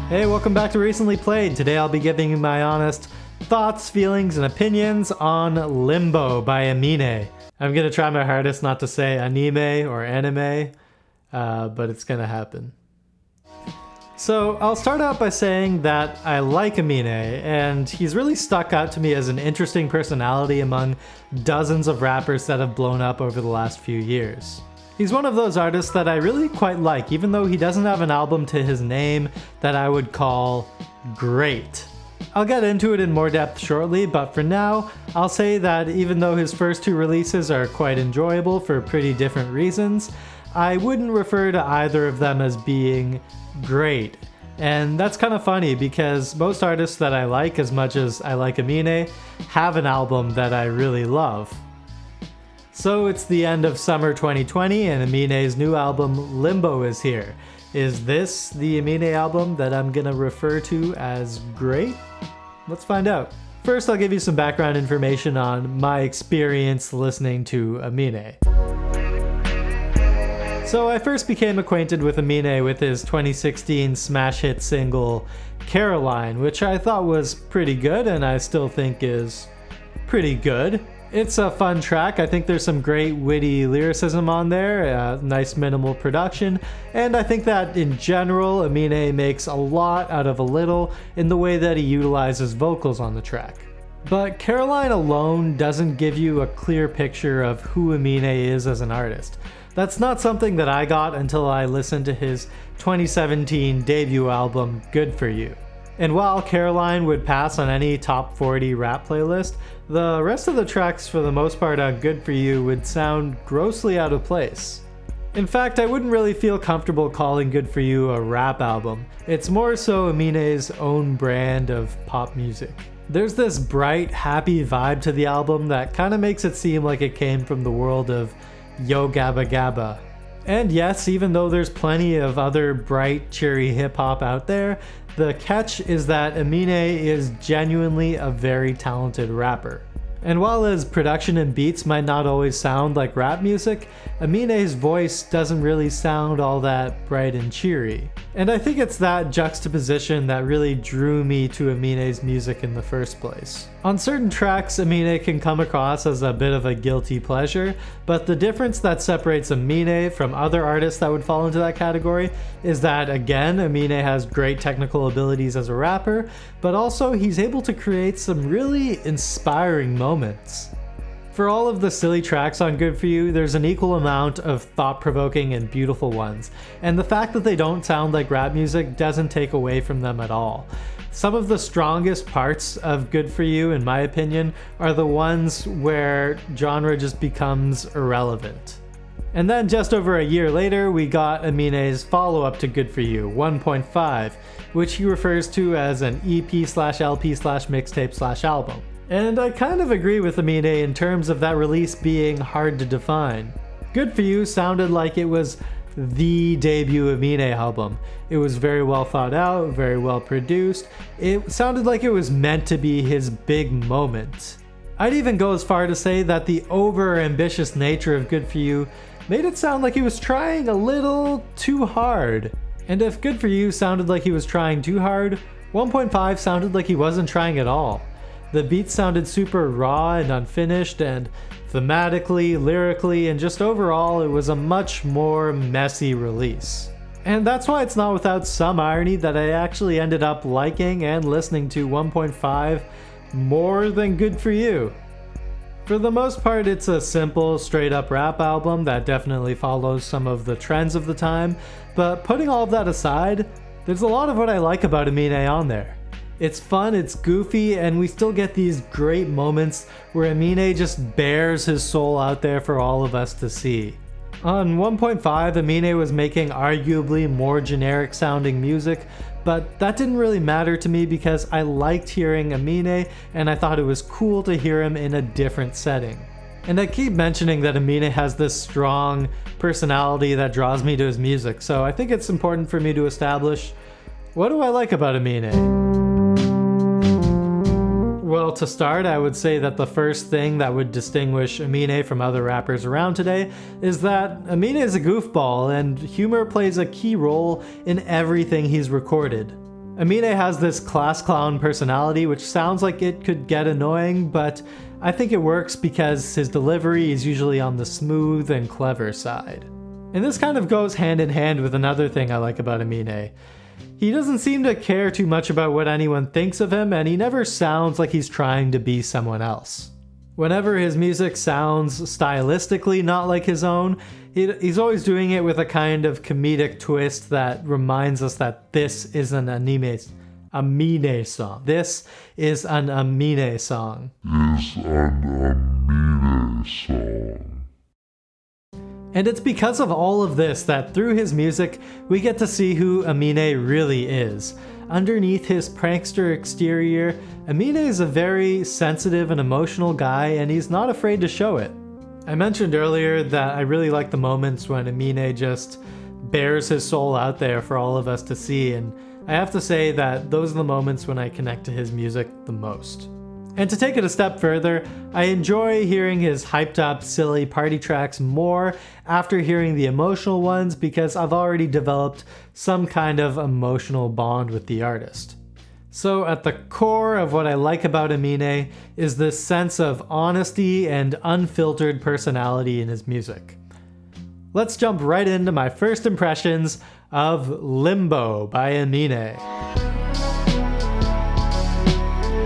Hey, welcome back to Recently Played. Today I'll be giving you my honest thoughts, feelings, and opinions on Limbo by Aminé. I'm gonna try my hardest not to say anime or anime, but it's gonna happen. So I'll start out by saying that I like Aminé, and he's really stuck out to me as an interesting personality among dozens of rappers that have blown up over the last few years. He's one of those artists that I really quite like, even though he doesn't have an album to his name that I would call great. I'll get into it in more depth shortly, but for now, I'll say that even though his first two releases are quite enjoyable for pretty different reasons, I wouldn't refer to either of them as being great. And that's kind of funny because most artists that I like as much as I like Aminé have an album that I really love. So it's the end of summer 2020 and Aminé's new album Limbo is here. Is this the Aminé album that I'm gonna refer to as great? Let's find out. First, I'll give you some background information on my experience listening to Aminé. So I first became acquainted with Aminé with his 2016 smash hit single Caroline, which I thought was pretty good and I still think is pretty good. It's a fun track. I think there's some great witty lyricism on there, nice minimal production, and I think that in general Aminé makes a lot out of a little in the way that he utilizes vocals on the track. But Caroline alone doesn't give you a clear picture of who Aminé is as an artist. That's not something that I got until I listened to his 2017 debut album, Good For You. And while Caroline would pass on any top 40 rap playlist, the rest of the tracks for the most part on Good For You would sound grossly out of place. In fact, I wouldn't really feel comfortable calling Good For You a rap album. It's more so Aminé's own brand of pop music. There's this bright, happy vibe to the album that kind of makes it seem like it came from the world of Yo Gabba Gabba. And yes, even though there's plenty of other bright, cheery hip-hop out there, the catch is that Aminé is genuinely a very talented rapper. And while his production and beats might not always sound like rap music, Aminé's voice doesn't really sound all that bright and cheery. And I think it's that juxtaposition that really drew me to Aminé's music in the first place. On certain tracks, Aminé can come across as a bit of a guilty pleasure, but the difference that separates Aminé from other artists that would fall into that category is that, again, Aminé has great technical abilities as a rapper, but also he's able to create some really inspiring moments. For all of the silly tracks on Good For You, there's an equal amount of thought-provoking and beautiful ones, and the fact that they don't sound like rap music doesn't take away from them at all. Some of the strongest parts of Good For You, in my opinion, are the ones where genre just becomes irrelevant. And then just over a year later, we got Aminé's follow-up to Good For You, 1.5, which he refers to as an EP/LP/mixtape/album. And I kind of agree with Aminé in terms of that release being hard to define. Good For You sounded like it was the debut Aminé album. It was very well thought out, very well produced. It sounded like it was meant to be his big moment. I'd even go as far to say that the over-ambitious nature of Good For You made it sound like he was trying a little too hard. And if Good For You sounded like he was trying too hard, 1.5 sounded like he wasn't trying at all. The beats sounded super raw and unfinished, and thematically, lyrically, and just overall, it was a much more messy release. And that's why it's not without some irony that I actually ended up liking and listening to 1.5 more than Good For You. For the most part, it's a simple, straight-up rap album that definitely follows some of the trends of the time, but putting all of that aside, there's a lot of what I like about Aminé on there. It's fun, it's goofy, and we still get these great moments where Aminé just bears his soul out there for all of us to see. On 1.5, Aminé was making arguably more generic sounding music, but that didn't really matter to me because I liked hearing Aminé and I thought it was cool to hear him in a different setting. And I keep mentioning that Aminé has this strong personality that draws me to his music, so I think it's important for me to establish, what do I like about Aminé? Well, to start, I would say that the first thing that would distinguish Aminé from other rappers around today is that Aminé is a goofball and humor plays a key role in everything he's recorded. Aminé has this class clown personality which sounds like it could get annoying, but I think it works because his delivery is usually on the smooth and clever side. And this kind of goes hand in hand with another thing I like about Aminé. He doesn't seem to care too much about what anyone thinks of him, and he never sounds like he's trying to be someone else. Whenever his music sounds stylistically not like his own, he's always doing it with a kind of comedic twist that reminds us that this is an Aminé song. This is an Aminé song. And it's because of all of this that through his music, we get to see who Aminé really is. Underneath his prankster exterior, Aminé is a very sensitive and emotional guy, and he's not afraid to show it. I mentioned earlier that I really like the moments when Aminé just bears his soul out there for all of us to see, and I have to say that those are the moments when I connect to his music the most. And to take it a step further, I enjoy hearing his hyped up, silly party tracks more after hearing the emotional ones because I've already developed some kind of emotional bond with the artist. So at the core of what I like about Aminé is this sense of honesty and unfiltered personality in his music. Let's jump right into my first impressions of Limbo by Aminé.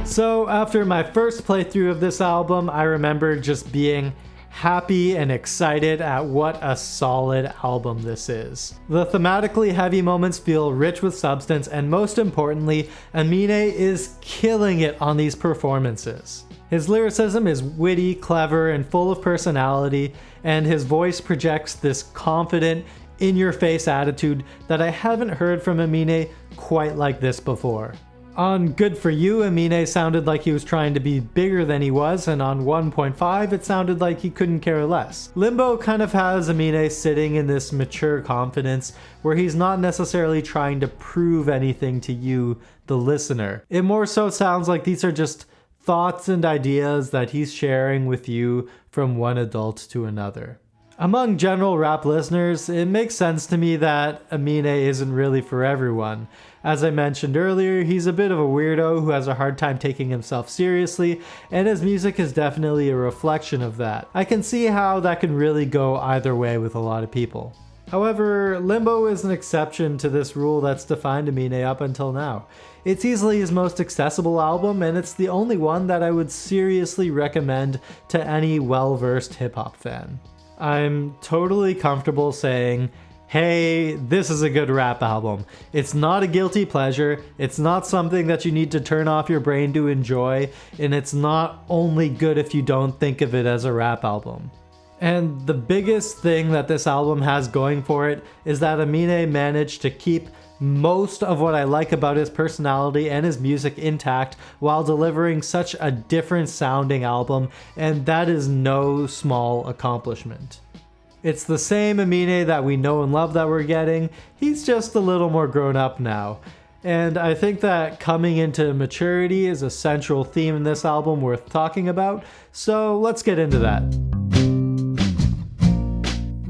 So after my first playthrough of this album, I remember just being happy and excited at what a solid album this is. The thematically heavy moments feel rich with substance, and most importantly, Aminé is killing it on these performances. His lyricism is witty, clever, and full of personality, and his voice projects this confident, in-your-face attitude that I haven't heard from Aminé quite like this before. On Good For You, Aminé sounded like he was trying to be bigger than he was, and on 1.5 it sounded like he couldn't care less. Limbo kind of has Aminé sitting in this mature confidence where he's not necessarily trying to prove anything to you, the listener. It more so sounds like these are just thoughts and ideas that he's sharing with you from one adult to another. Among general rap listeners, it makes sense to me that Aminé isn't really for everyone. As I mentioned earlier, he's a bit of a weirdo who has a hard time taking himself seriously, and his music is definitely a reflection of that. I can see how that can really go either way with a lot of people. However, Limbo is an exception to this rule that's defined Aminé up until now. It's easily his most accessible album, and it's the only one that I would seriously recommend to any well-versed hip-hop fan. I'm totally comfortable saying, hey, this is a good rap album. It's not a guilty pleasure, it's not something that you need to turn off your brain to enjoy, and it's not only good if you don't think of it as a rap album. And the biggest thing that this album has going for it is that Aminé managed to keep most of what I like about his personality and his music intact while delivering such a different sounding album, and that is no small accomplishment. It's the same Aminé that we know and love that we're getting, he's just a little more grown up now. And I think that coming into maturity is a central theme in this album worth talking about, so let's get into that.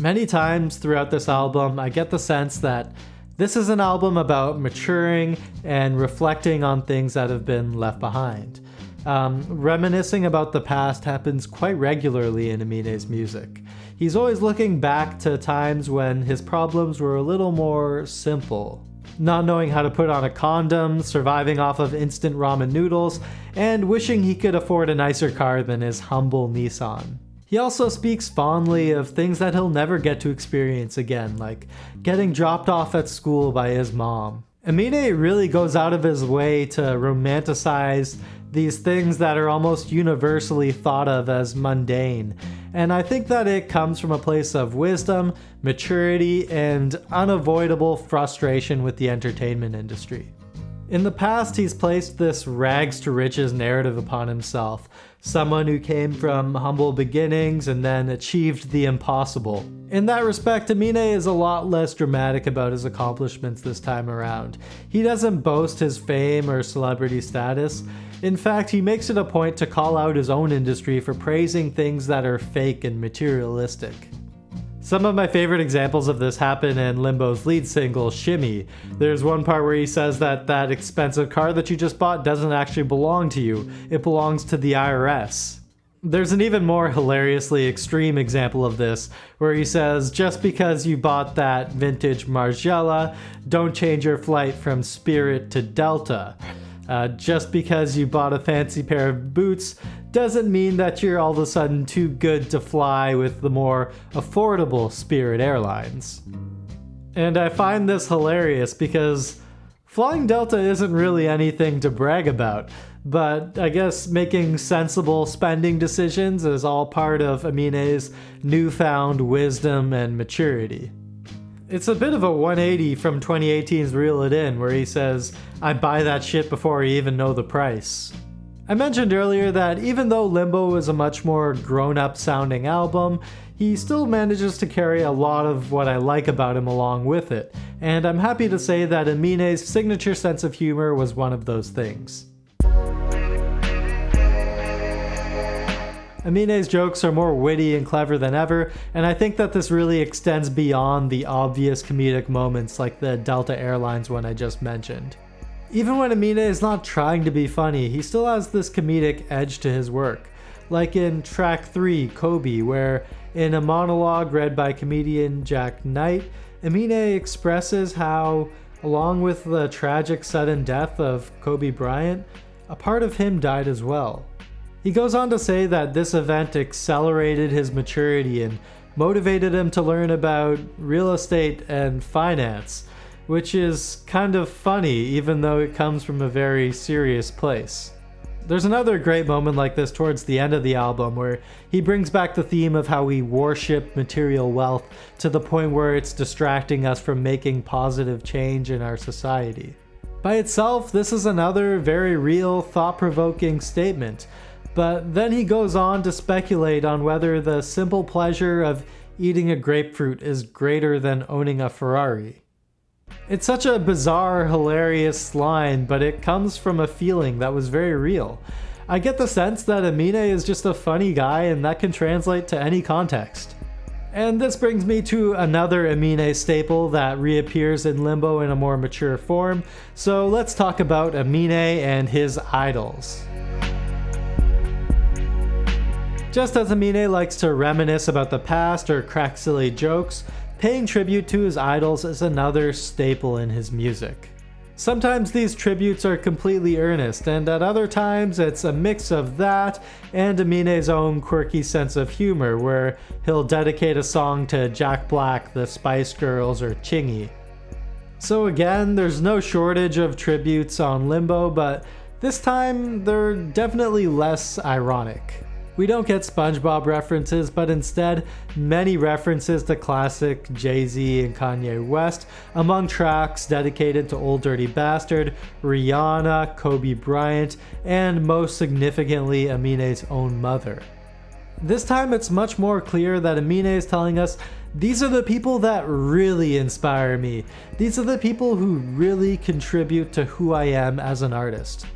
Many times throughout this album, I get the sense that this is an album about maturing and reflecting on things that have been left behind. Reminiscing about the past happens quite regularly in Aminé's music. He's always looking back to times when his problems were a little more simple. Not knowing how to put on a condom, surviving off of instant ramen noodles, and wishing he could afford a nicer car than his humble Nissan. He also speaks fondly of things that he'll never get to experience again, like getting dropped off at school by his mom. Aminé really goes out of his way to romanticize these things that are almost universally thought of as mundane, and I think that it comes from a place of wisdom, maturity, and unavoidable frustration with the entertainment industry. In the past, he's placed this rags to riches narrative upon himself, someone who came from humble beginnings and then achieved the impossible. In that respect, Aminé is a lot less dramatic about his accomplishments this time around. He doesn't boast his fame or celebrity status. In fact, he makes it a point to call out his own industry for praising things that are fake and materialistic. Some of my favorite examples of this happen in Limbo's lead single, Shimmy. There's one part where he says that expensive car that you just bought doesn't actually belong to you, it belongs to the IRS. There's an even more hilariously extreme example of this, where he says, just because you bought that vintage Margiela, don't change your flight from Spirit to Delta. Just because you bought a fancy pair of boots doesn't mean that you're all of a sudden too good to fly with the more affordable Spirit Airlines. And I find this hilarious because flying Delta isn't really anything to brag about, but I guess making sensible spending decisions is all part of Aminé's newfound wisdom and maturity. It's a bit of a 180 from 2018's Reel It In, where he says, I buy that shit before I even know the price. I mentioned earlier that even though Limbo is a much more grown-up sounding album, he still manages to carry a lot of what I like about him along with it, and I'm happy to say that Aminé's signature sense of humor was one of those things. Aminé's jokes are more witty and clever than ever, and I think that this really extends beyond the obvious comedic moments like the Delta Airlines one I just mentioned. Even when Aminé is not trying to be funny, he still has this comedic edge to his work. Like in track 3, Kobe, where in a monologue read by comedian Jack Knight, Aminé expresses how, along with the tragic sudden death of Kobe Bryant, a part of him died as well. He goes on to say that this event accelerated his maturity and motivated him to learn about real estate and finance, which is kind of funny even though it comes from a very serious place. There's another great moment like this towards the end of the album where he brings back the theme of how we worship material wealth to the point where it's distracting us from making positive change in our society. By itself, this is another very real, thought-provoking statement. But then he goes on to speculate on whether the simple pleasure of eating a grapefruit is greater than owning a Ferrari. It's such a bizarre, hilarious line, but it comes from a feeling that was very real. I get the sense that Aminé is just a funny guy, and that can translate to any context. And this brings me to another Aminé staple that reappears in Limbo in a more mature form, so let's talk about Aminé and His Idols. Just as Aminé likes to reminisce about the past or crack silly jokes, paying tribute to his idols is another staple in his music. Sometimes these tributes are completely earnest, and at other times it's a mix of that and Aminé's own quirky sense of humor, where he'll dedicate a song to Jack Black, the Spice Girls, or Chingy. So again, there's no shortage of tributes on Limbo, but this time they're definitely less ironic. We don't get SpongeBob references, but instead many references to classic Jay-Z and Kanye West, among tracks dedicated to Old Dirty Bastard, Rihanna, Kobe Bryant, and most significantly Aminé's own mother. This time it's much more clear that Aminé is telling us, these are the people that really inspire me. These are the people who really contribute to who I am as an artist.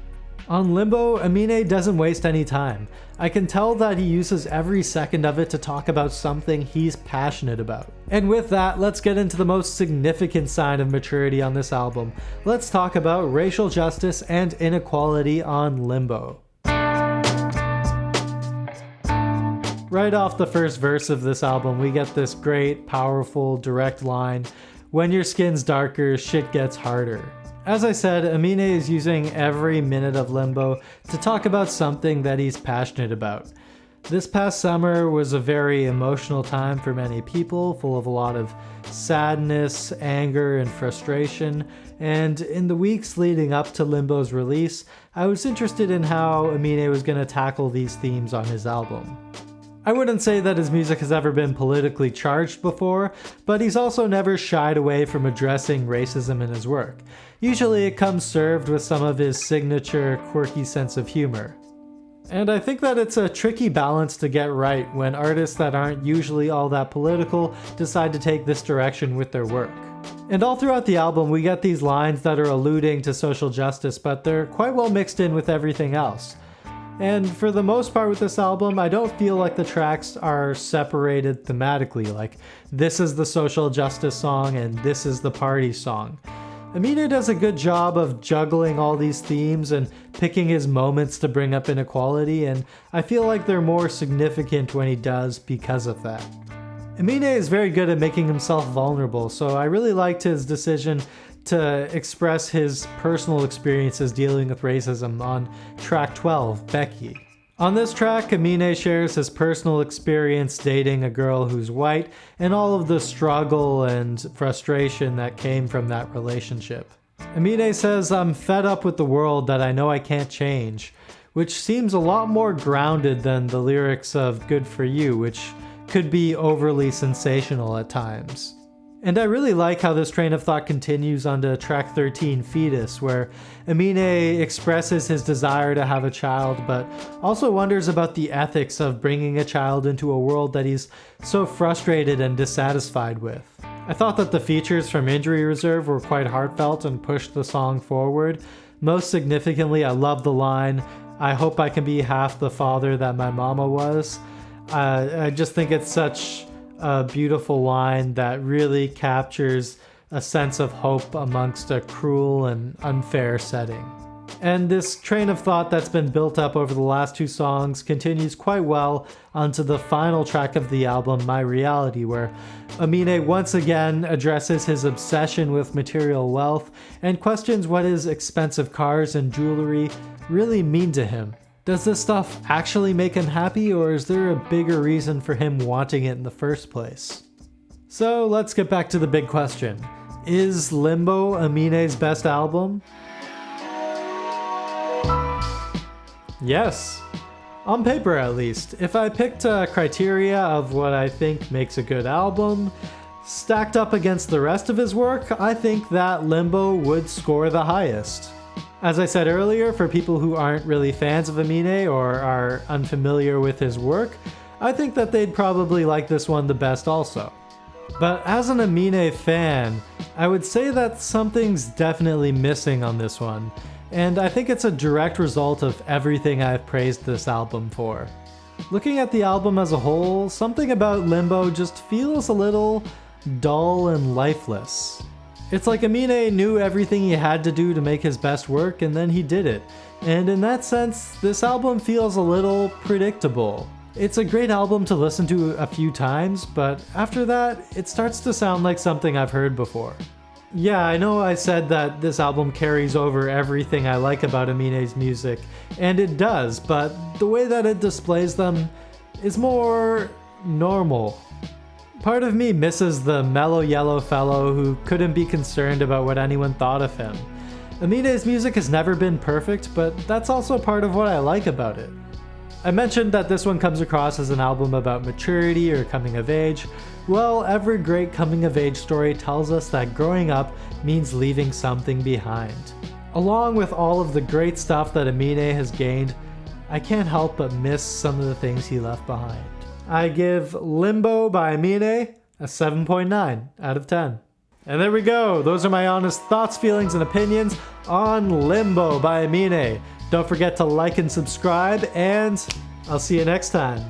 On Limbo, Aminé doesn't waste any time. I can tell that he uses every second of it to talk about something he's passionate about. And with that, let's get into the most significant sign of maturity on this album. Let's talk about racial justice and inequality on Limbo. Right off the first verse of this album, we get this great, powerful, direct line, "When your skin's darker, shit gets harder." As I said, Aminé is using every minute of Limbo to talk about something that he's passionate about. This past summer was a very emotional time for many people, full of a lot of sadness, anger, and frustration, and in the weeks leading up to Limbo's release, I was interested in how Aminé was going to tackle these themes on his album. I wouldn't say that his music has ever been politically charged before, but he's also never shied away from addressing racism in his work. Usually it comes served with some of his signature quirky sense of humor. And I think that it's a tricky balance to get right when artists that aren't usually all that political decide to take this direction with their work. And all throughout the album we get these lines that are alluding to social justice, but they're quite well mixed in with everything else. And for the most part with this album, I don't feel like the tracks are separated thematically, like this is the social justice song and this is the party song. Aminé does a good job of juggling all these themes and picking his moments to bring up inequality, and I feel like they're more significant when he does because of that. Aminé is very good at making himself vulnerable, so I really liked his decision to express his personal experiences dealing with racism on track 12, Becky. On this track, Aminé shares his personal experience dating a girl who's white and all of the struggle and frustration that came from that relationship. Aminé says, "I'm fed up with the world that I know I can't change," which seems a lot more grounded than the lyrics of Good For You, which could be overly sensational at times. And I really like how this train of thought continues onto track 13, Fetus, where Aminé expresses his desire to have a child, but also wonders about the ethics of bringing a child into a world that he's so frustrated and dissatisfied with. I thought that the features from Injury Reserve were quite heartfelt and pushed the song forward. Most significantly, I love the line, "I hope I can be half the father that my mama was." I just think it's such a beautiful line that really captures a sense of hope amongst a cruel and unfair setting. And this train of thought that's been built up over the last two songs continues quite well onto the final track of the album, My Reality, where Aminé once again addresses his obsession with material wealth and questions what his expensive cars and jewelry really mean to him. Does this stuff actually make him happy, or is there a bigger reason for him wanting it in the first place? So let's get back to the big question. Is Limbo Aminé's best album? Yes. On paper at least. If I picked a criteria of what I think makes a good album, stacked up against the rest of his work, I think that Limbo would score the highest. As I said earlier, for people who aren't really fans of Aminé or are unfamiliar with his work, I think that they'd probably like this one the best also. But as an Aminé fan, I would say that something's definitely missing on this one, and I think it's a direct result of everything I've praised this album for. Looking at the album as a whole, something about Limbo just feels a little dull and lifeless. It's like Aminé knew everything he had to do to make his best work, and then he did it. And in that sense, this album feels a little predictable. It's a great album to listen to a few times, but after that, it starts to sound like something I've heard before. Yeah, I know I said that this album carries over everything I like about Aminé's music, and it does, but the way that it displays them is more normal. Part of me misses the mellow yellow fellow who couldn't be concerned about what anyone thought of him. Aminé's music has never been perfect, but that's also part of what I like about it. I mentioned that this one comes across as an album about maturity or coming of age. Well, every great coming of age story tells us that growing up means leaving something behind. Along with all of the great stuff that Aminé has gained, I can't help but miss some of the things he left behind. I give Limbo by Aminé a 7.9 out of 10. And there we go. Those are my honest thoughts, feelings, and opinions on Limbo by Aminé. Don't forget to like and subscribe, and I'll see you next time.